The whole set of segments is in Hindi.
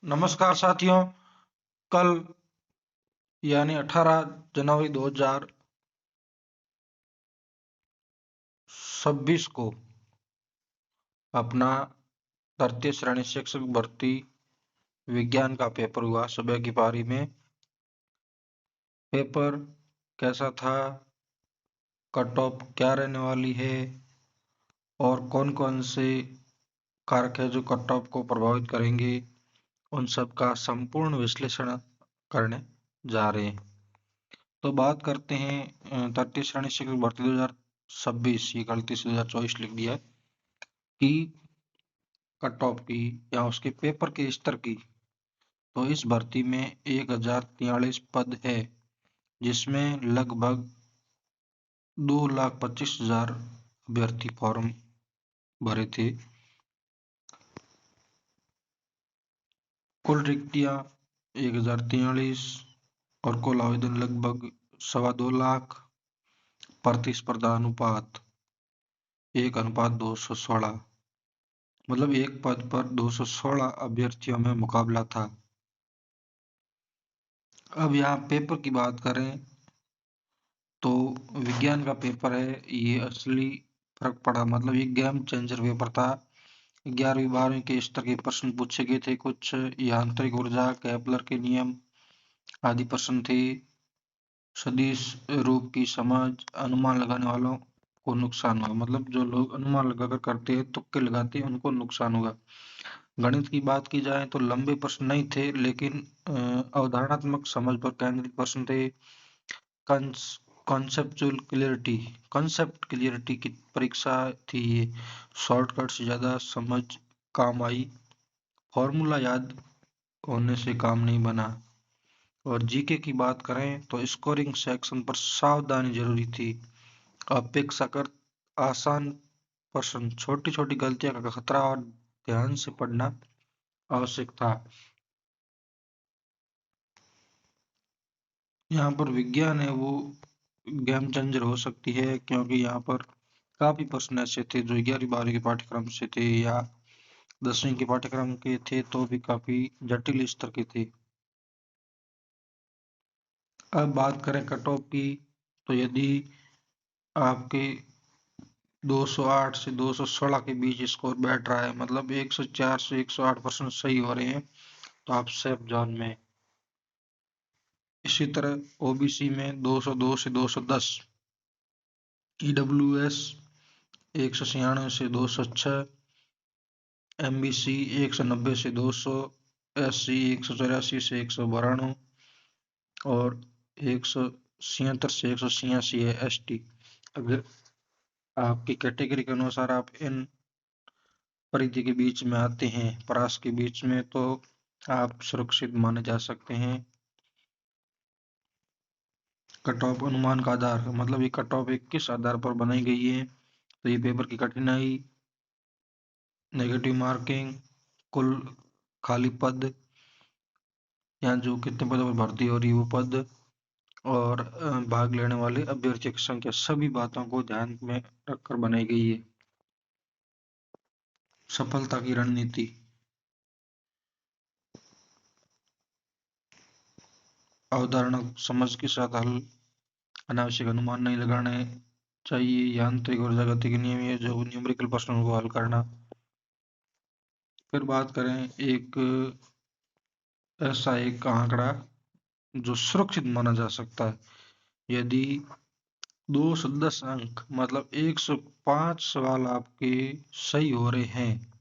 नमस्कार साथियों। कल यानी 18 जनवरी 2026 को अपना तृतीय श्रेणी शिक्षक भर्ती विज्ञान का पेपर हुआ सुबह की पारी में। पेपर कैसा था, कट ऑफ क्या रहने वाली है और कौन कौन से कारक है जो कट ऑफ को प्रभावित करेंगे, उन सब का संपूर्ण विश्लेषण करने जा रहे हैं। तो बात करते हैं तृतीय श्रेणी शिक्षक भर्ती 2026, ये गलती से 2024 लिख दिया है, की कट ऑफ की या उसके पेपर के स्तर की। तो इस भर्ती में 1043 पद है, जिसमें लगभग 2,25,000 अभ्यर्थी फॉर्म भरे थे। कुल रिक्तियां 1043 और कुल आवेदन लगभग 2.25 लाख। प्रतिस्पर्धा अनुपात 1:216, मतलब एक पद पर 216 अभ्यर्थियों में मुकाबला था। अब यहाँ पेपर की बात करें तो विज्ञान का पेपर है, ये असली फर्क पड़ा, मतलब ये गेम चेंजर पेपर था। 11वीं 12वीं के स्तर के प्रश्न पूछे गए थे, कुछ यांत्रिक ऊर्जा, केपलर के नियम आदि प्रश्न थे। सदिश रूप की समझ, अनुमान लगाने वालों को नुकसान होगा, मतलब जो लोग अनुमान लगाकर करते हैं, तुक्के लगाते हैं, उनको नुकसान होगा। गणित की बात की जाए तो लंबे प्रश्न नहीं थे, लेकिन अवधारणात्मक समझ पर केंद्रित प्रश्न थे। कॉन्सेप्चुअल क्लियरिटी कॉन्सेप्ट क्लियरिटी की परीक्षा थी ये। शॉर्टकट से ज्यादा समझ काम आई, फॉर्मूला याद होने से काम नहीं बना। और जीके की बात करें तो स्कोरिंग सेक्शन पर सावधानी जरूरी थी। अपेक्षाकृत आसान प्रश्न, छोटी छोटी गलतियों का खतरा और ध्यान से पढ़ना आवश्यक था। यहाँ पर विज्ञान है वो गेम चेंजर हो सकती है, क्योंकि यहाँ पर काफी प्रश्न ऐसे थे जो 11वीं 12वीं के पाठ्यक्रम से थे या 10वीं के पाठ्यक्रम के थे, तो भी काफी जटिल स्तर के थे। अब बात करें कट ऑफ की, तो यदि आपके 208 से 216 के बीच स्कोर बैठ रहा है, मतलब 104 से 108% सही हो रहे हैं, तो आप सेफ जोन में। इसी तरह ओबीसी में 202 से 210, ईडब्ल्यूएस 196 से 206, एमबीसी 190 से 200, एससी 184 से 192 और 177 से 186 है एसटी। अगर आपकी कैटेगरी के अनुसार आप इन परिधि के बीच में आते हैं, परास के बीच में, तो आप सुरक्षित माने जा सकते हैं। कट ऑफ अनुमान का आधार, मतलब ये कट ऑफ एक किस आधार पर बनाई गई है, तो ये पेपर की कठिनाई, नेगेटिव मार्किंग, कुल खाली पद या जो कितने पदों पर भर्ती हो रही है वो पद, और भाग लेने वाले अभ्यर्थियों की संख्या, सभी बातों को ध्यान में रखकर बनाई गई है। सफलता की रणनीति, अवधारणा समझ के साथ हल, अनावश्यक अनुमान नहीं लगाने चाहिए, यांत्रिक और गति के नियम, ये जो न्यूमेरिकल प्रश्नों को हल करना। फिर बात करें एक ऐसा एक आंकड़ा जो सुरक्षित माना जा सकता है, यदि 210 अंक मतलब 105 सवाल आपके सही हो रहे हैं,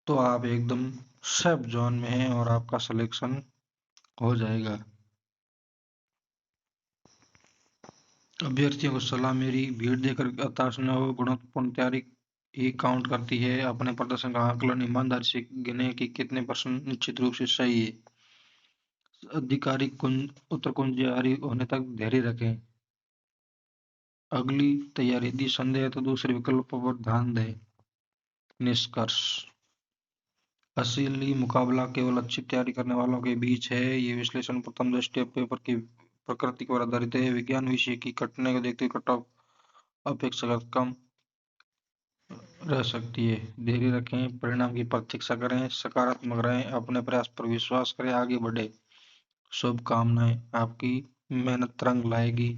तो आप एकदम सेफ जोन में हैं और आपका सिलेक्शन हो जाएगा। अभ्यर्थियों को सलाह मेरी, भीड़ देकर हताश न हो, गुणवत्तापूर्ण तैयारी ही काउंट करती है। अपने प्रदर्शन का आकलन ईमानदारी से गिने कि कितने परसेंट निश्चित रूप से सही है। आधिकारिक कुंज उत्तर कुंज जारी होने तक धैर्य रखें। अगली तैयारी, यदि संदेह है तो दूसरे विकल्पों पर ध्यान दें। निष्कर्ष, असली मुकाबला केवल अच्छी तैयारी करने वालों के बीच है। ये विश्लेषण प्रथम दृष्टया पेपर की प्रकृति पर आधारित है। विज्ञान विषय की कठिनाई को देखते हुए कट ऑफ अपेक्षाकृत कम रह सकती है। धैर्य रखें, परिणाम की प्रतीक्षा करें, सकारात्मक रहें, अपने प्रयास पर विश्वास करें, आगे बढ़े। शुभकामनाएं, आपकी मेहनत रंग लाएगी।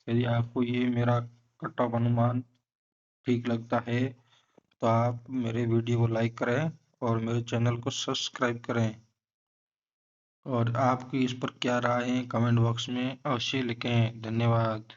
यदि आपको ये मेरा कट ऑफ अनुमान ठीक लगता है तो आप मेरे वीडियो को लाइक करें और मेरे चैनल को सब्सक्राइब करें। और आपकी इस पर क्या राय है कमेंट बॉक्स में अवश्य लिखें। धन्यवाद।